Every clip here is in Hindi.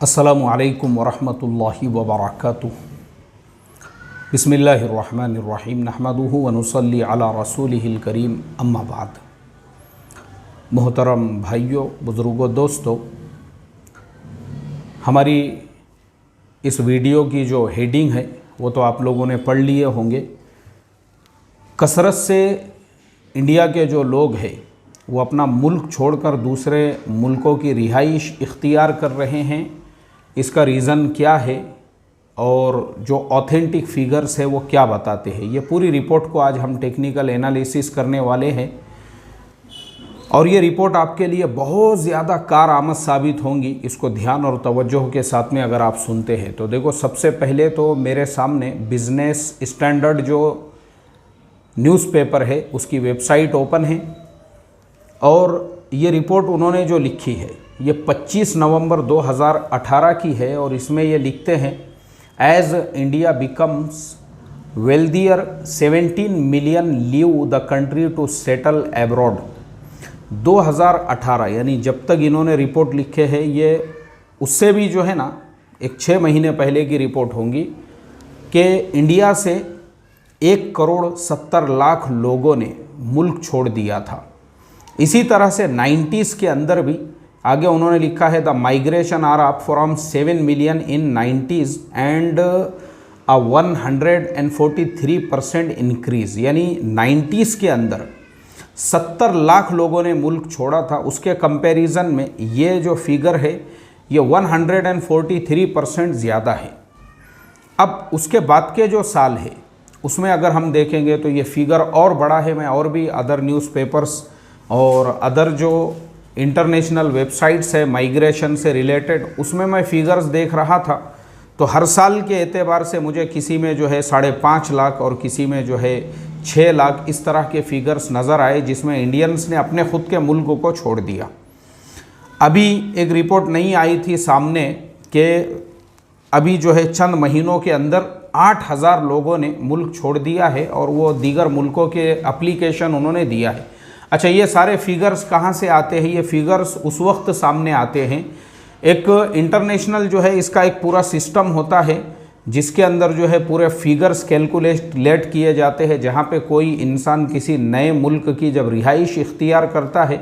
अस्सलामु अलैकुम वरहमतुल्लाहि वबरकातुहू। बिस्मिल्लाहिर्रहमानिर्रहीम नहमदुहु व नुसल्ली अला रसूलिहिल करीम अम्मा बाद। मोहतरम भाइयों, बुज़ुर्गों, दोस्तों, हमारी इस वीडियो की जो हेडिंग है वो तो आप लोगों ने पढ़ लिए होंगे। कसरत से इंडिया के जो लोग हैं वो अपना मुल्क छोड़कर दूसरे मुल्कों की रिहाइश इख्तियार कर रहे हैं। इसका रीज़न क्या है और जो ऑथेंटिक फिगर्स है वो क्या बताते हैं, ये पूरी रिपोर्ट को आज हम टेक्निकल एनालिसिस करने वाले हैं और ये रिपोर्ट आपके लिए बहुत ज़्यादा कारआमद साबित होंगी। इसको ध्यान और तवज्जो के साथ में अगर आप सुनते हैं तो देखो, सबसे पहले तो मेरे सामने बिज़नेस स्टैंडर्ड जो न्यूज़पेपर है उसकी वेबसाइट ओपन है और ये रिपोर्ट उन्होंने जो लिखी है ये 25 नवंबर 2018 की है और इसमें ये लिखते हैं, as India becomes wealthier 17 million leave the country to settle abroad. 2018 यानी जब तक इन्होंने रिपोर्ट लिखे है ये उससे भी जो है ना एक 6 महीने पहले की रिपोर्ट होंगी कि इंडिया से 1,70,00,000 लोगों ने मुल्क छोड़ दिया था। इसी तरह से 90s के अंदर भी आगे उन्होंने लिखा है, the migration are up from 7 million in 90s and a 143% increase. यानी 90s के अंदर 70 लाख लोगों ने मुल्क छोड़ा था, उसके कंपैरिजन में ये जो फिगर है ये 143% ज़्यादा है। अब उसके बाद के जो साल है उसमें अगर हम देखेंगे तो ये फिगर और बड़ा है। मैं और भी अदर न्यूज़पेपर्स और अदर जो इंटरनेशनल वेबसाइट्स है माइग्रेशन से रिलेटेड उसमें मैं फिगर्स देख रहा था तो हर साल के एतबार से मुझे किसी में जो है 5.5 लाख और किसी में जो है 6 लाख इस तरह के फिगर्स नज़र आए जिसमें इंडियंस ने अपने खुद के मुल्क को छोड़ दिया। अभी एक रिपोर्ट नहीं आई थी सामने कि अभी जो है चंद महीनों के अंदर 8,000 लोगों ने मुल्क छोड़ दिया है और वो दीगर मुल्कों के एप्लीकेशन उन्होंने दिया है। अच्छा, ये सारे फिगर्स कहाँ से आते हैं? ये फिगर्स उस वक्त सामने आते हैं, एक इंटरनेशनल जो है इसका एक पूरा सिस्टम होता है जिसके अंदर जो है पूरे फिगर्स कैलकुलेट किए जाते हैं। जहाँ पे कोई इंसान किसी नए मुल्क की जब रिहाइश इख्तियार करता है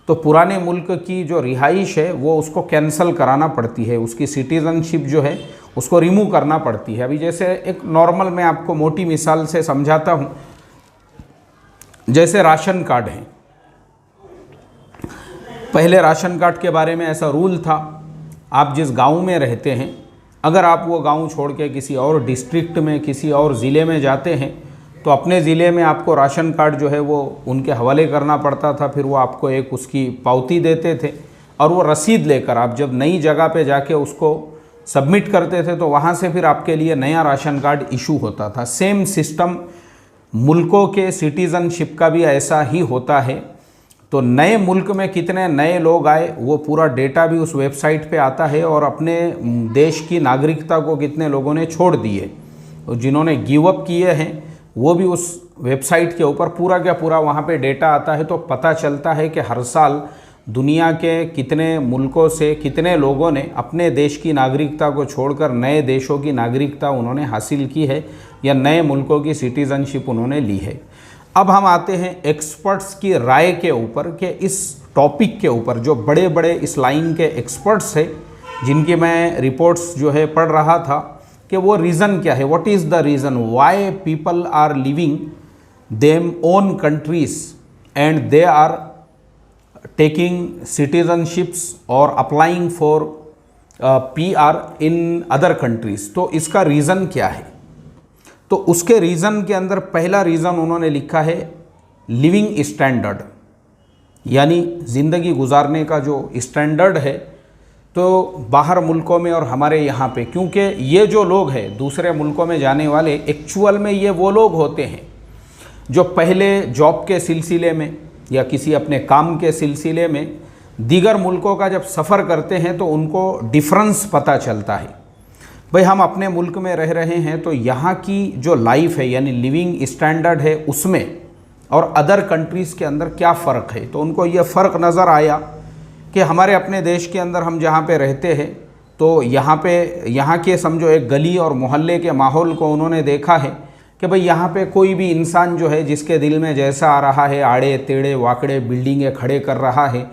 तो पुराने मुल्क की जो रिहाइश है वो उसको कैंसिल कराना पड़ती है, उसकी सिटीज़नशिप जो है उसको रिमूव करना पड़ती है। अभी जैसे एक नॉर्मल मैं आपको मोटी मिसाल से समझाता हूँ, जैसे राशन कार्ड है। पहले राशन कार्ड के बारे में ऐसा रूल था, आप जिस गांव में रहते हैं अगर आप वो गांव छोड़ के किसी और डिस्ट्रिक्ट में किसी और ज़िले में जाते हैं तो अपने ज़िले में आपको राशन कार्ड जो है वो उनके हवाले करना पड़ता था। फिर वो आपको एक उसकी पावती देते थे और वो रसीद लेकर आप जब नई जगह पे जाके उसको सबमिट करते थे तो वहाँ से फिर आपके लिए नया राशन कार्ड इशू होता था। सेम सिस्टम मुल्कों के सिटीज़नशिप का भी ऐसा ही होता है। तो नए मुल्क में कितने नए लोग आए वो पूरा डेटा भी उस वेबसाइट पे आता है और अपने देश की नागरिकता को कितने लोगों ने छोड़ दिए और जिन्होंने गिव अप किए हैं वो भी उस वेबसाइट के ऊपर पूरा का पूरा वहाँ पे डेटा आता है। तो पता चलता है कि हर साल दुनिया के कितने मुल्कों से कितने लोगों ने अपने देश की नागरिकता को छोड़कर नए देशों की नागरिकता उन्होंने हासिल की है या नए मुल्कों की सिटीज़नशिप उन्होंने ली है। अब हम आते हैं एक्सपर्ट्स की राय के ऊपर कि इस टॉपिक के ऊपर जो बड़े बड़े इस लाइन के एक्सपर्ट्स हैं जिनकी मैं रिपोर्ट्स जो है पढ़ रहा था कि वो रीज़न क्या है, what is the reason why people are living them own countries and they are taking citizenships और applying for PR in other countries. तो इसका रीज़न क्या है? तो उसके रीज़न के अंदर पहला रीज़न उन्होंने लिखा है लिविंग स्टैंडर्ड, यानी ज़िंदगी गुजारने का जो स्टैंडर्ड है। तो बाहर मुल्कों में और हमारे यहाँ पे, क्योंकि ये जो लोग हैं दूसरे मुल्कों में जाने वाले एक्चुअल में ये वो लोग होते हैं जो पहले जॉब के सिलसिले में या किसी अपने काम के सिलसिले में दीगर मुल्कों का जब सफ़र करते हैं तो उनको डिफरेंस पता चलता है। भाई हम अपने मुल्क में रह रहे हैं तो यहाँ की जो लाइफ है यानी लिविंग स्टैंडर्ड है उसमें और अदर कंट्रीज़ के अंदर क्या फ़र्क है। तो उनको ये फ़र्क नज़र आया कि हमारे अपने देश के अंदर हम जहाँ पे रहते हैं तो यहाँ के समझो एक गली और मोहल्ले के माहौल को उन्होंने देखा है कि भाई यहाँ पे कोई भी इंसान जो है जिसके दिल में जैसा आ रहा है आड़े टेढ़े वाकड़े बिल्डिंगें खड़े कर रहा है।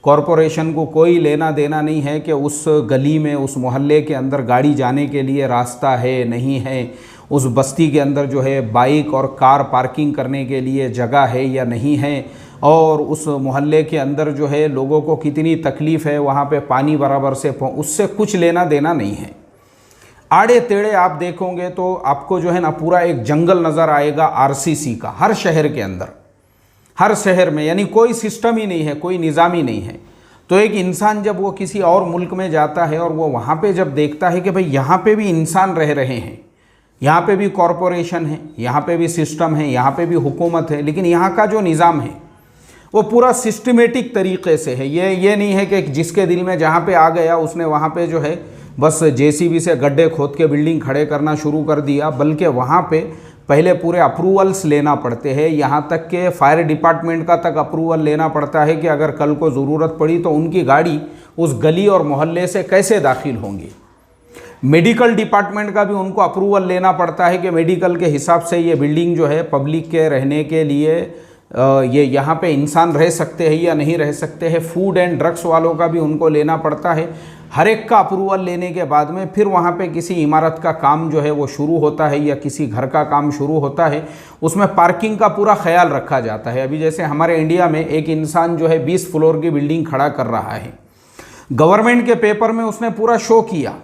कॉरपोरेशन को कोई लेना देना नहीं है कि उस गली में उस मोहल्ले के अंदर गाड़ी जाने के लिए रास्ता है नहीं है, उस बस्ती के अंदर जो है बाइक और कार पार्किंग करने के लिए जगह है या नहीं है, और उस मोहल्ले के अंदर जो है लोगों को कितनी तकलीफ़ है, वहाँ पे पानी बराबर से उससे कुछ लेना देना नहीं है। आड़े टेढ़े आप देखोगे तो आपको जो है ना पूरा एक जंगल नज़र आएगा आरसीसी का, हर शहर के अंदर, हर शहर में, यानी कोई सिस्टम ही नहीं है, कोई निज़ाम ही नहीं है। तो एक इंसान जब वो किसी और मुल्क में जाता है और वो वहाँ पे जब देखता है कि भाई यहाँ पे भी इंसान रह रहे हैं, यहाँ पे भी कॉरपोरेशन है, यहाँ पे भी सिस्टम है, यहाँ पे भी हुकूमत है, लेकिन यहाँ का जो निज़ाम है वो पूरा सिस्टमेटिक तरीके से है। ये नहीं है कि जिसके दिल में जहाँ पे आ गया उसने वहाँ पे जो है बस जेसीबी से गड्ढे खोद के बिल्डिंग खड़े करना शुरू कर दिया, बल्कि वहाँ पे पहले पूरे अप्रूवल्स लेना पड़ते हैं। यहाँ तक के फायर डिपार्टमेंट का तक अप्रूवल लेना पड़ता है कि अगर कल को ज़रूरत पड़ी तो उनकी गाड़ी उस गली और मोहल्ले से कैसे दाखिल होंगी। मेडिकल डिपार्टमेंट का भी उनको अप्रूवल लेना पड़ता है कि मेडिकल के हिसाब से ये बिल्डिंग जो है पब्लिक के रहने के लिए ये यहाँ पे इंसान रह सकते हैं या नहीं रह सकते हैं। फूड एंड ड्रग्स वालों का भी उनको लेना पड़ता है। हर एक का अप्रूवल लेने के बाद में फिर वहाँ पे किसी इमारत का काम जो है वो शुरू होता है या किसी घर का काम शुरू होता है। उसमें पार्किंग का पूरा ख्याल रखा जाता है। अभी जैसे हमारे इंडिया में एक इंसान जो है 20 फ्लोर की बिल्डिंग खड़ा कर रहा है, गवर्नमेंट के पेपर में उसने पूरा शो किया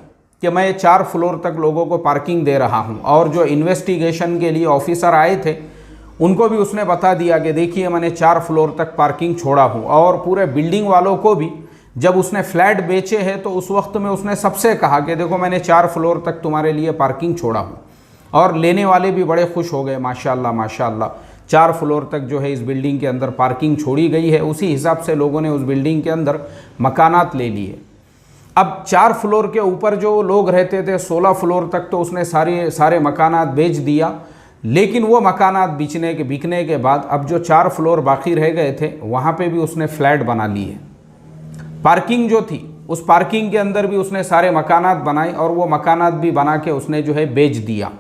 कि मैं 4 फ्लोर तक लोगों को पार्किंग दे रहा हूँ, और जो इन्वेस्टिगेशन के लिए ऑफिसर आए थे उनको भी उसने बता दिया कि देखिए मैंने 4 फ्लोर तक पार्किंग छोड़ा हूँ। और पूरे बिल्डिंग वालों को भी जब उसने फ्लैट बेचे हैं तो उस वक्त में उसने सबसे कहा कि देखो मैंने 4 फ्लोर तक तुम्हारे लिए पार्किंग छोड़ा हूँ, और लेने वाले भी बड़े खुश हो गए, माशाल्लाह माशाल्लाह 4 फ्लोर तक जो है इस बिल्डिंग के अंदर पार्किंग छोड़ी गई है। उसी हिसाब से लोगों ने उस बिल्डिंग के अंदर मकानात ले लिए। अब 4 फ्लोर के ऊपर जो लोग रहते थे 16 फ्लोर तक तो उसने सारे मकानात बेच दिया, लेकिन वो मकानात बिकने के बाद अब जो 4 फ्लोर बाकी रह गए थे वहाँ पे भी उसने फ्लैट बना लिए। पार्किंग जो थी उस पार्किंग के अंदर भी उसने सारे मकानात बनाए, और वो मकानात भी बना के उसने जो है बेच दिया।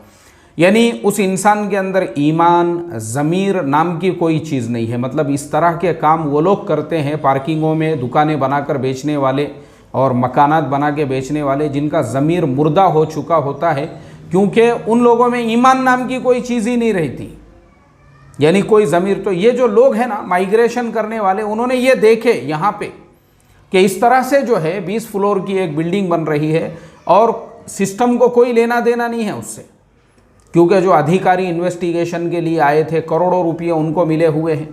यानी उस इंसान के अंदर ईमान ज़मीर नाम की कोई चीज़ नहीं है। मतलब इस तरह के काम वो लोग करते हैं पार्किंगों में दुकानें बनाकर बेचने वाले और मकानात बना के बेचने वाले, जिनका ज़मीर मुर्दा हो चुका होता है, क्योंकि उन लोगों में ईमान नाम की कोई चीज़ ही नहीं रहती, यानी कोई ज़मीर। तो ये जो लोग हैं ना माइग्रेशन करने वाले, उन्होंने ये देखे यहाँ पे कि इस तरह से जो है 20 फ्लोर की एक बिल्डिंग बन रही है और सिस्टम को कोई लेना देना नहीं है उससे, क्योंकि जो अधिकारी इन्वेस्टिगेशन के लिए आए थे करोड़ों रुपये उनको मिले हुए हैं।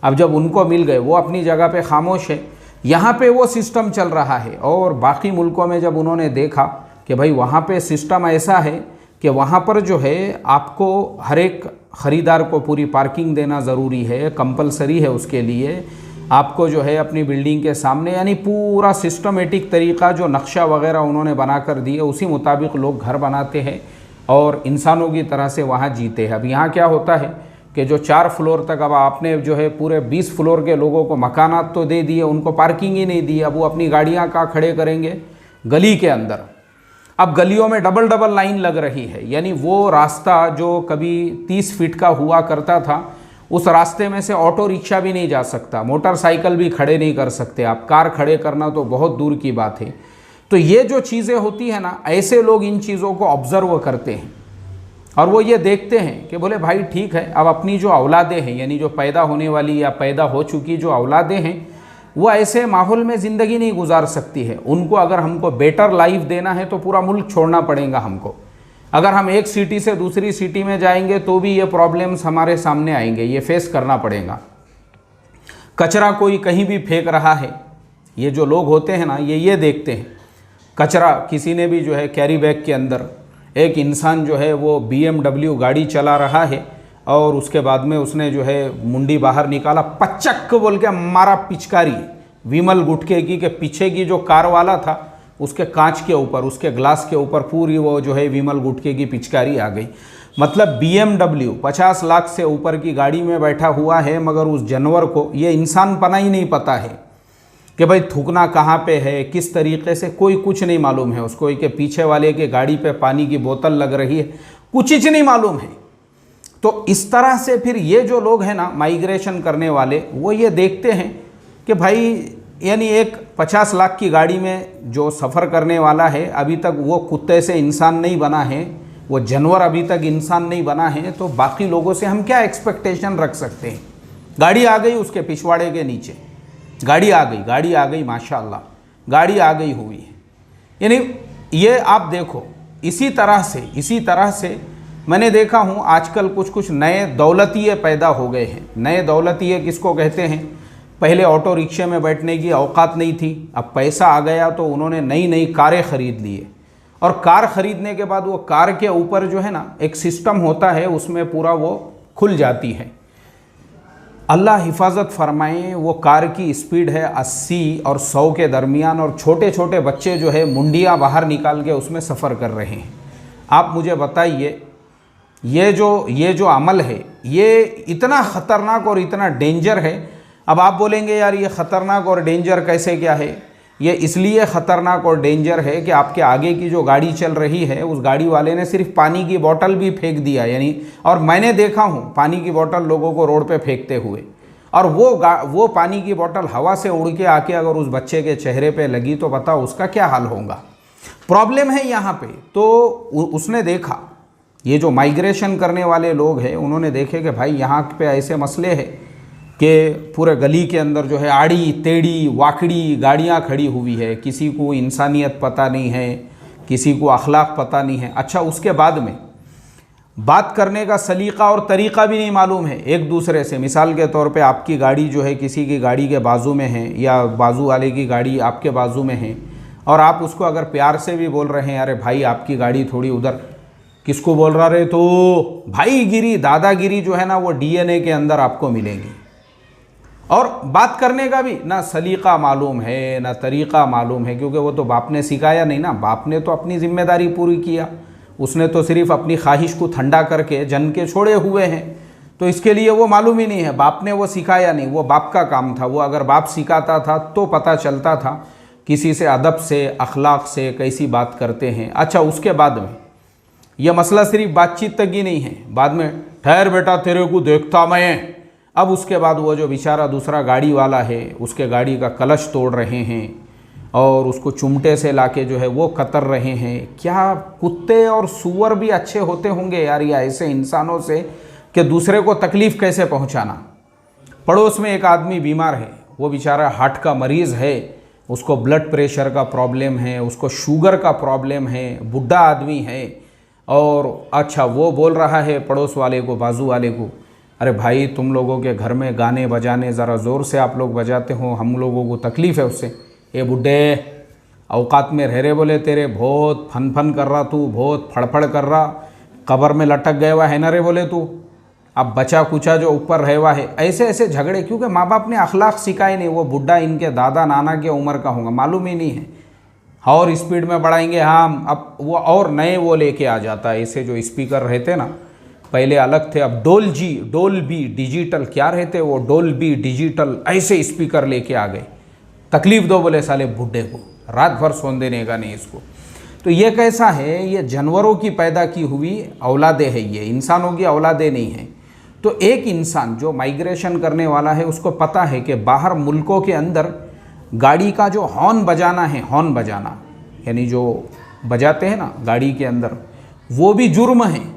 अब जब उनको मिल गए वो अपनी जगह पे खामोश है, यहाँ पे वो सिस्टम चल रहा है। और बाकी मुल्कों में जब उन्होंने देखा कि भाई वहाँ पे सिस्टम ऐसा है कि वहाँ पर जो है आपको हर एक ख़रीदार को पूरी पार्किंग देना ज़रूरी है, कंपलसरी है उसके लिए, आपको जो है अपनी बिल्डिंग के सामने, यानी पूरा सिस्टमेटिक तरीक़ा जो नक्शा वगैरह उन्होंने बना कर दिए उसी मुताबिक लोग घर बनाते हैं और इंसानों की तरह से वहाँ जीते हैं। अब यहाँ क्या होता है कि जो 4 फ्लोर तक, अब आपने जो है पूरे 20 फ्लोर के लोगों को मकानात तो दे दिए, उनको पार्किंग ही नहीं दी। अब वो अपनी गाड़ियाँ कहाँ खड़े करेंगे? गली के अंदर। अब गलियों में डबल लाइन लग रही है, यानी वो रास्ता जो कभी 30 फीट का हुआ करता था उस रास्ते में से ऑटो रिक्शा भी नहीं जा सकता, मोटरसाइकिल भी खड़े नहीं कर सकते आप, कार खड़े करना तो बहुत दूर की बात है। तो ये जो चीज़ें होती है ना, ऐसे लोग इन चीज़ों को ऑब्ज़र्व करते हैं और वो ये देखते हैं कि बोले भाई ठीक है, अब अपनी जो औलादें हैं, यानी जो पैदा होने वाली या पैदा हो चुकी जो औलादें हैं, वो ऐसे माहौल में ज़िंदगी नहीं गुजार सकती है। उनको अगर हमको बेटर लाइफ देना है तो पूरा मुल्क छोड़ना पड़ेगा हमको। अगर हम एक सिटी से दूसरी सिटी में जाएंगे तो भी ये प्रॉब्लम्स हमारे सामने आएंगे, ये फेस करना पड़ेगा। कचरा कोई कहीं भी फेंक रहा है, ये जो लोग होते हैं ना ये देखते हैं। कचरा किसी ने भी जो है कैरी बैग के अंदर, एक इंसान जो है वो BMW गाड़ी चला रहा है और उसके बाद में उसने जो है मुंडी बाहर निकाला, पचक बोल के मारा पिचकारी विमल गुटके की, के पीछे की जो कार वाला था उसके कांच के ऊपर, उसके ग्लास के ऊपर पूरी वो जो है विमल गुटके की पिचकारी आ गई। मतलब BMW 50 लाख से ऊपर की गाड़ी में बैठा हुआ है, मगर उस जानवर को ये इंसान पना ही नहीं पता है कि भाई थूकना कहाँ पे है, किस तरीके से, कोई कुछ नहीं मालूम है उसको। कि पीछे वाले के गाड़ी पे पानी की बोतल लग रही है, कुछ ही नहीं मालूम है। तो इस तरह से फिर ये जो लोग हैं ना माइग्रेशन करने वाले, वो ये देखते हैं कि भाई यानी एक 50 लाख की गाड़ी में जो सफ़र करने वाला है अभी तक वो कुत्ते से इंसान नहीं बना है, वो जानवर अभी तक इंसान नहीं बना है, तो बाकी लोगों से हम क्या एक्सपेक्टेशन रख सकते हैं। गाड़ी आ गई उसके पिछवाड़े के नीचे, गाड़ी आ गई माशाअल्लाह, गाड़ी आ गई हुई है। यानी ये आप देखो, इसी तरह से मैंने देखा हूँ आजकल कुछ नए दौलतिये पैदा हो गए हैं। नए दौलतिये किसको कहते हैं? पहले ऑटो रिक्शे में बैठने की औकात नहीं थी, अब पैसा आ गया तो उन्होंने नई नई कारें ख़रीद लिए, और कार ख़रीदने के बाद वो कार के ऊपर जो है ना एक सिस्टम होता है, उसमें पूरा वो खुल जाती है। अल्लाह हिफाजत फरमाए, वो कार की स्पीड है 80 और 100 के दरमियान, और छोटे छोटे बच्चे जो है मुंडियाँ बाहर निकाल के उसमें सफ़र कर रहे हैं। आप मुझे बताइए, ये जो अमल है ये इतना ख़तरनाक और इतना डेंजर है। अब आप बोलेंगे यार ये ख़तरनाक और डेंजर कैसे क्या है? ये इसलिए ख़तरनाक और डेंजर है कि आपके आगे की जो गाड़ी चल रही है उस गाड़ी वाले ने सिर्फ पानी की बोतल भी फेंक दिया, यानी, और मैंने देखा हूँ पानी की बोतल लोगों को रोड पे फेंकते हुए, और वो पानी की बोतल हवा से उड़ के आके अगर उस बच्चे के चेहरे पे लगी तो बताओ उसका क्या हाल होगा। प्रॉब्लम है यहाँ पे। तो उसने देखा, ये जो माइग्रेशन करने वाले लोग हैं उन्होंने देखे कि भाई यहाँ पे ऐसे मसले हैं कि पूरे गली के अंदर जो है आड़ी टेढ़ी वाकड़ी गाड़ियाँ खड़ी हुई है, किसी को इंसानियत पता नहीं है, किसी को अखलाक पता नहीं है। अच्छा, उसके बाद में बात करने का सलीका और तरीक़ा भी नहीं मालूम है एक दूसरे से। मिसाल के तौर पे आपकी गाड़ी जो है किसी की गाड़ी के बाजू में है, या बाजू वाले की गाड़ी आपके बाजू में है, और आप उसको अगर प्यार से भी बोल रहे हैं अरे भाई आपकी गाड़ी थोड़ी उधर, किसको बोल रहा रे? तो भाईगिरी दादागिरी जो है ना वो डीएनए के अंदर आपको मिलेगी। और बात करने का भी ना सलीका मालूम है ना तरीक़ा मालूम है, क्योंकि वो तो बाप ने सिखाया नहीं ना। बाप ने तो अपनी ज़िम्मेदारी पूरी किया, उसने तो सिर्फ अपनी ख्वाहिश को ठंडा करके जन के छोड़े हुए हैं, तो इसके लिए वो मालूम ही नहीं है। बाप ने वो सिखाया नहीं, वो बाप का काम था। वो अगर बाप सिखाता था तो पता चलता था किसी से अदब से अखलाक से कैसी बात करते हैं। अच्छा, उसके बाद में यह मसला सिर्फ बातचीत तक ही नहीं है, बाद में ठहर बेटा तेरे को देखता मैं। अब उसके बाद वो जो बेचारा दूसरा गाड़ी वाला है उसके गाड़ी का कलश तोड़ रहे हैं और उसको चुमटे से लाके जो है वो कतर रहे हैं। क्या कुत्ते और सूअर भी अच्छे होते होंगे यार या ऐसे इंसानों से कि दूसरे को तकलीफ़ कैसे पहुंचाना। पड़ोस में एक आदमी बीमार है, वो बेचारा हार्ट का मरीज़ है, उसको ब्लड प्रेशर का प्रॉब्लम है, उसको शुगर का प्रॉब्लम है, बुढ़ा आदमी है। और अच्छा, वो बोल रहा है पड़ोस वाले को, बाजू वाले को, अरे भाई तुम लोगों के घर में गाने बजाने ज़रा ज़ोर से आप लोग बजाते हो, हम लोगों को तकलीफ़ है उससे। ये बुड्ढे औकात में रह रहे, बोले तेरे बहुत फन कर रहा, तू बहुत फड़फड़ कर रहा, कब्र में लटक गया हुआ है ना रे, बोले तू अब बचा कुचा जो ऊपर रह हुआ है। ऐसे ऐसे झगड़े, क्योंकि माँ बाप ने अखलाक सिखाए नहीं। वो बुड्ढा इनके दादा नाना के उम्र का होगा, मालूम ही नहीं है। और स्पीड में बढ़ाएंगे हम, अब वो और नए वो लेके आ जाता है। ऐसे जो स्पीकर रहते ना पहले अलग थे, अब डोल्बी डिजिटल क्या रहते वो, डोल्बी डिजिटल ऐसे स्पीकर लेके आ गए। तकलीफ़ दो बोले साले बुड्ढे को, रात भर सोने देने का नहीं इसको। तो ये कैसा है, ये जानवरों की पैदा की हुई औलादे हैं, ये इंसानों की औलादे नहीं है। तो एक इंसान जो माइग्रेशन करने वाला है उसको पता है कि बाहर मुल्कों के अंदर गाड़ी का जो हॉर्न बजाना है, हॉर्न बजाना यानी जो बजाते हैं ना गाड़ी के अंदर, वो भी जुर्म है।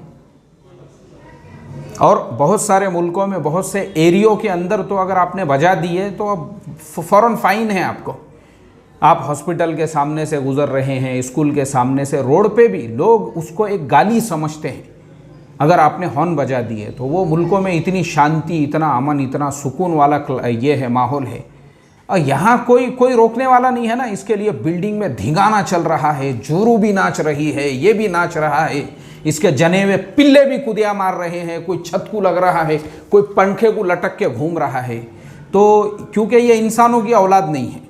और बहुत सारे मुल्कों में बहुत से एरियो के अंदर तो अगर आपने बजा दिए तो अब फ़ौरन फ़ाइन है आपको। आप हॉस्पिटल के सामने से गुज़र रहे हैं, स्कूल के सामने से, रोड पे भी लोग उसको एक गाली समझते हैं अगर आपने हॉर्न बजा दिए तो। वो मुल्कों में इतनी शांति, इतना अमन, इतना सुकून वाला ये है, माहौल है। और यहाँ कोई रोकने वाला नहीं है ना। इसके लिए बिल्डिंग में धिंगाना चल रहा है, जोरू भी नाच रही है, ये भी नाच रहा है, इसके जने हुए पिल्ले भी कुदिया मार रहे हैं, कोई छत को लग रहा है, कोई पंखे को लटक के घूम रहा है। तो क्योंकि ये इंसानों की औलाद नहीं है,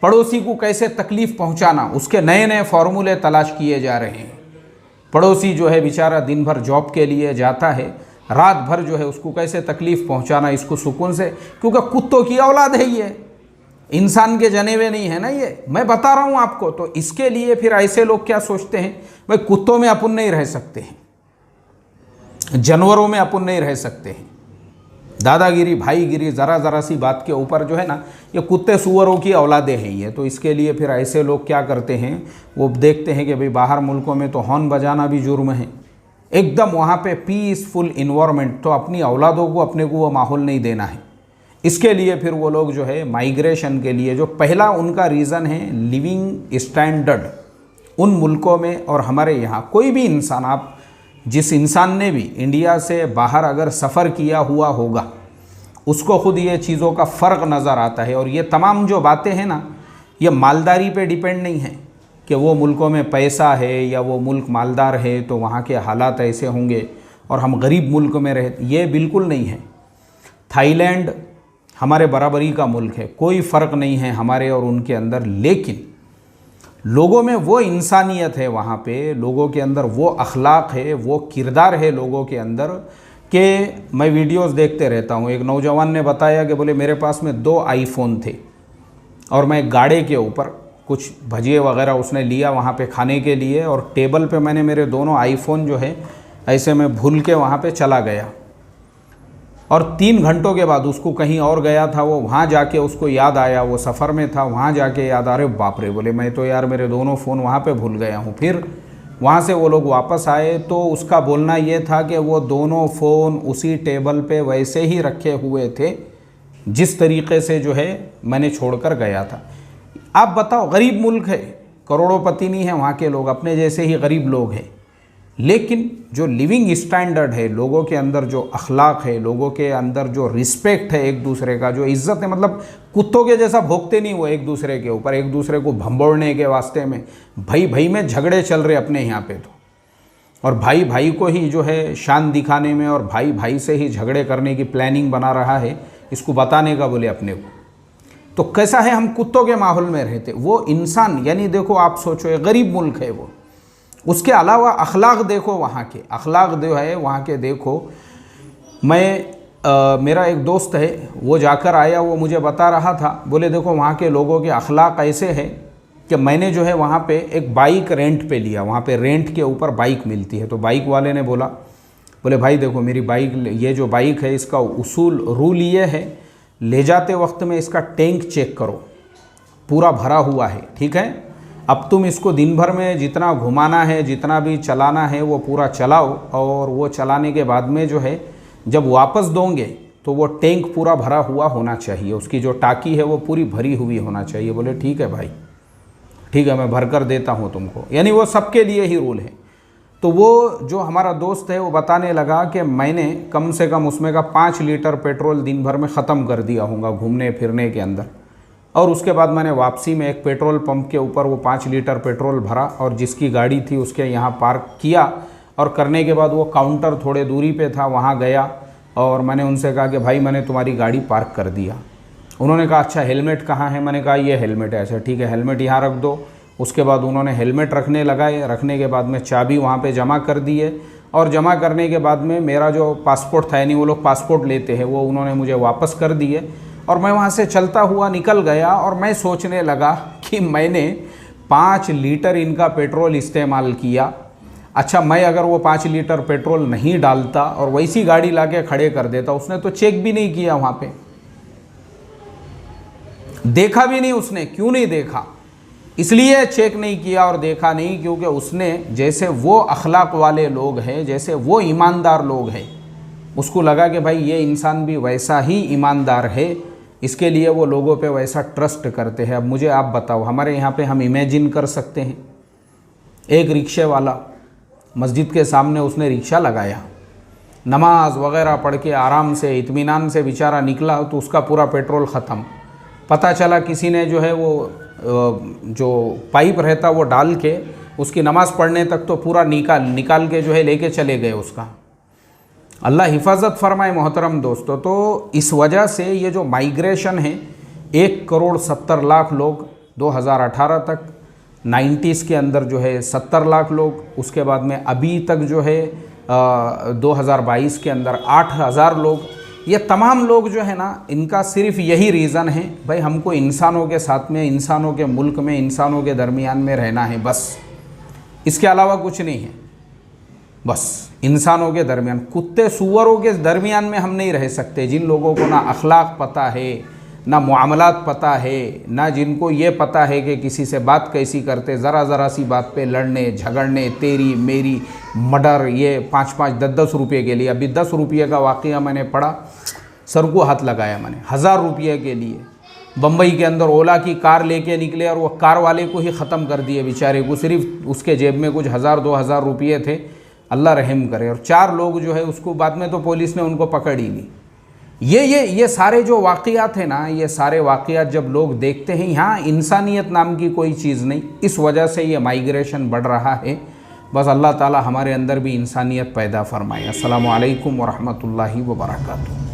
पड़ोसी को कैसे तकलीफ़ पहुंचाना उसके नए नए फार्मूले तलाश किए जा रहे हैं। पड़ोसी जो है बेचारा दिन भर जॉब के लिए जाता है, रात भर जो है उसको कैसे तकलीफ़ पहुंचाना इसको सुकून से, क्योंकि कुत्तों की औलाद है ये। इंसान के जने हुए नहीं है ना, ये मैं बता रहा हूँ आपको। तो इसके लिए फिर ऐसे लोग क्या सोचते हैं, भाई कुत्तों में अपन नहीं रह सकते हैं, जानवरों में अपन नहीं रह सकते हैं, दादागिरी भाईगिरी ज़रा ज़रा सी बात के ऊपर जो है ना, ये कुत्ते सुअरों की औलादे हैं ये। तो इसके लिए फिर ऐसे लोग क्या करते हैं, वो देखते हैं कि भाई बाहर मुल्कों में तो हॉर्न बजाना भी जुर्म है, एकदम वहाँ पे पीसफुल इन्वायरमेंट, तो अपनी औलादों को अपने को वो माहौल नहीं देना है। इसके लिए फिर वो लोग जो है माइग्रेशन के लिए, जो पहला उनका रीज़न है लिविंग स्टैंडर्ड उन मुल्कों में और हमारे यहाँ। कोई भी इंसान, आप जिस इंसान ने भी इंडिया से बाहर अगर सफ़र किया हुआ होगा, उसको ख़ुद ये चीज़ों का फ़र्क नज़र आता है। और ये तमाम जो बातें हैं ना, ये मालदारी पे डिपेंड नहीं है कि वो मुल्कों में पैसा है या वो मुल्क मालदार है तो वहाँ के हालात ऐसे होंगे और हम गरीब मुल्क में रहते, ये बिल्कुल नहीं है। थाईलैंड हमारे बराबरी का मुल्क है, कोई फ़र्क नहीं है हमारे और उनके अंदर, लेकिन लोगों में वो इंसानियत है, वहाँ पे लोगों के अंदर वो अखलाक है, वो किरदार है लोगों के अंदर कि मैं वीडियोस देखते रहता हूँ। एक नौजवान ने बताया कि बोले मेरे पास में 2 आईफोन थे और मैं गाड़े के ऊपर कुछ भजिए वगैरह उसने लिया वहाँ पे खाने के लिए, और टेबल पे मैंने मेरे दोनों आईफोन जो है ऐसे मैं भूल के वहाँ पे चला गया, और 3 घंटों के बाद उसको कहीं और गया था, वो वहाँ जाके उसको याद आया, वो सफ़र में था, वहाँ जाके याद आ रहे बाप रे, बोले मैं तो यार मेरे दोनों फ़ोन वहाँ पे भूल गया हूँ। फिर वहाँ से वो लोग वापस आए तो उसका बोलना ये था कि वो दोनों फ़ोन उसी टेबल पे वैसे ही रखे हुए थे जिस तरीके से जो है मैंने छोड़कर गया था। आप बताओ, गरीब मुल्क है, करोड़ोंपति नहीं है वहाँ के लोग, अपने जैसे ही गरीब लोग हैं, लेकिन जो लिविंग स्टैंडर्ड है, लोगों के अंदर जो अखलाक है, लोगों के अंदर जो रिस्पेक्ट है एक दूसरे का, जो इज़्ज़त है, मतलब कुत्तों के जैसा भोंकते नहीं वो एक दूसरे के ऊपर, एक दूसरे को भंबोड़ने के वास्ते में भाई भाई में झगड़े चल रहे अपने यहाँ पे तो, और भाई भाई को ही जो है शान दिखाने में और भाई भाई से ही झगड़े करने की प्लानिंग बना रहा है, इसको बताने का बोले अपने को। तो कैसा है, हम कुत्तों के माहौल में रहते, वो इंसान, यानी देखो आप सोचो एक गरीब मुल्क है वो, उसके अलावा अखलाक देखो, वहाँ के अखलाक जो है वहाँ के देखो। मेरा एक दोस्त है, वो जाकर आया, वो मुझे बता रहा था, बोले देखो वहाँ के लोगों के अखलाक ऐसे हैं कि मैंने जो है वहाँ पे एक बाइक रेंट पे लिया, वहाँ पे रेंट के ऊपर बाइक मिलती है। तो बाइक वाले ने बोला, बोले भाई देखो मेरी बाइक, ये जो बाइक है इसका उसूल रूल ये है, ले जाते वक्त में इसका टैंक चेक करो, पूरा भरा हुआ है, ठीक है। अब तुम इसको दिन भर में जितना घुमाना है, जितना भी चलाना है वो पूरा चलाओ, और वो चलाने के बाद में जो है जब वापस दोगे तो वो टैंक पूरा भरा हुआ होना चाहिए, उसकी जो टाकी है वो पूरी भरी हुई होना चाहिए। बोले ठीक है भाई, ठीक है मैं भर कर देता हूँ तुमको, यानी वो सबके लिए ही रूल है। तो वो जो हमारा दोस्त है वो बताने लगा कि मैंने कम से कम उसमें का 5 लीटर पेट्रोल दिन भर में ख़त्म कर दिया होगा घूमने फिरने के अंदर, और उसके बाद मैंने वापसी में एक पेट्रोल पंप के ऊपर वो 5 लीटर पेट्रोल भरा और जिसकी गाड़ी थी उसके यहाँ पार्क किया, और करने के बाद वो काउंटर थोड़े दूरी पे था, वहाँ गया और मैंने उनसे कहा कि भाई मैंने तुम्हारी गाड़ी पार्क कर दिया। उन्होंने कहा अच्छा हेलमेट कहाँ है, मैंने कहा ये हेलमेट है। अच्छा ठीक है, हेलमेट यहाँ रख दो। उसके बाद उन्होंने हेलमेट रखने लगाए, रखने के बाद में चाबी वहाँ पे जमा कर दी है, और जमा करने के बाद में मेरा जो पासपोर्ट था, यानी वो लोग पासपोर्ट लेते हैं, वो उन्होंने मुझे वापस कर दिए, और मैं वहाँ से चलता हुआ निकल गया। और मैं सोचने लगा कि मैंने 5 लीटर इनका पेट्रोल इस्तेमाल किया। अच्छा मैं अगर वो 5 लीटर पेट्रोल नहीं डालता और वैसी गाड़ी लाके खड़े कर देता, उसने तो चेक भी नहीं किया, वहाँ पे देखा भी नहीं उसने। क्यों नहीं देखा? इसलिए चेक नहीं किया और देखा नहीं क्योंकि उसने, जैसे वो अखलाक वाले लोग हैं, जैसे वो ईमानदार लोग हैं, उसको लगा कि भाई ये इंसान भी वैसा ही ईमानदार है, इसके लिए वो लोगों पे वैसा ट्रस्ट करते हैं। अब मुझे आप बताओ, हमारे यहाँ पे हम इमेजिन कर सकते हैं, एक रिक्शे वाला मस्जिद के सामने उसने रिक्शा लगाया, नमाज वगैरह पढ़ के आराम से इत्मीनान से बेचारा निकला, तो उसका पूरा पेट्रोल ख़त्म। पता चला किसी ने जो है वो जो पाइप रहता वो डाल के उसकी नमाज़ पढ़ने तक तो पूरा निकाल के जो है लेके चले गए उसका। अल्लाह हिफाजत फरमाए मोहतरम दोस्तों। तो इस वजह से ये जो माइग्रेशन है, 1,70,00,000 लोग 2018 तक, 90s के अंदर जो है 70 लाख लोग, उसके बाद में अभी तक जो है 2022 के अंदर 8,000 लोग, ये तमाम लोग जो है ना, इनका सिर्फ यही रीज़न है, भाई हमको इंसानों के साथ में, इंसानों के मुल्क में, इंसानों के दरमियान में रहना है, बस इसके अलावा कुछ नहीं है। बस इंसानों के दरमियान, कुत्ते सूअरों के दरमियान में हम नहीं रह सकते। जिन लोगों को ना अखलाक पता है, ना मुआमलात पता है, ना जिनको ये पता है कि किसी से बात कैसी करते, ज़रा सी बात पे लड़ने झगड़ने, तेरी मेरी मर्डर, ये 5-5 10-10 रुपये के लिए। अभी 10 रुपये का वाक़या मैंने पढ़ा, सर को हाथ लगाया मैंने। 1000 रुपये के लिए बम्बई के अंदर ओला की कार लेके निकले और वो कार वाले को ही ख़त्म कर दिए बेचारे को। सिर्फ उसके जेब में कुछ 1000-2000 रुपये थे, अल्लाह रहम करे। और 4 लोग जो है उसको बाद में तो पुलिस ने उनको पकड़ ही ली। ये सारे जो वाक़यात हैं ना, ये सारे वाक़यात जब लोग देखते हैं, यहाँ इंसानियत नाम की कोई चीज़ नहीं, इस वजह से ये माइग्रेशन बढ़ रहा है। बस अल्लाह ताला हमारे अंदर भी इंसानियत पैदा फरमाए। अस्सलामु अलैकुम व रहमतुल्लाहि व बरकातुहू।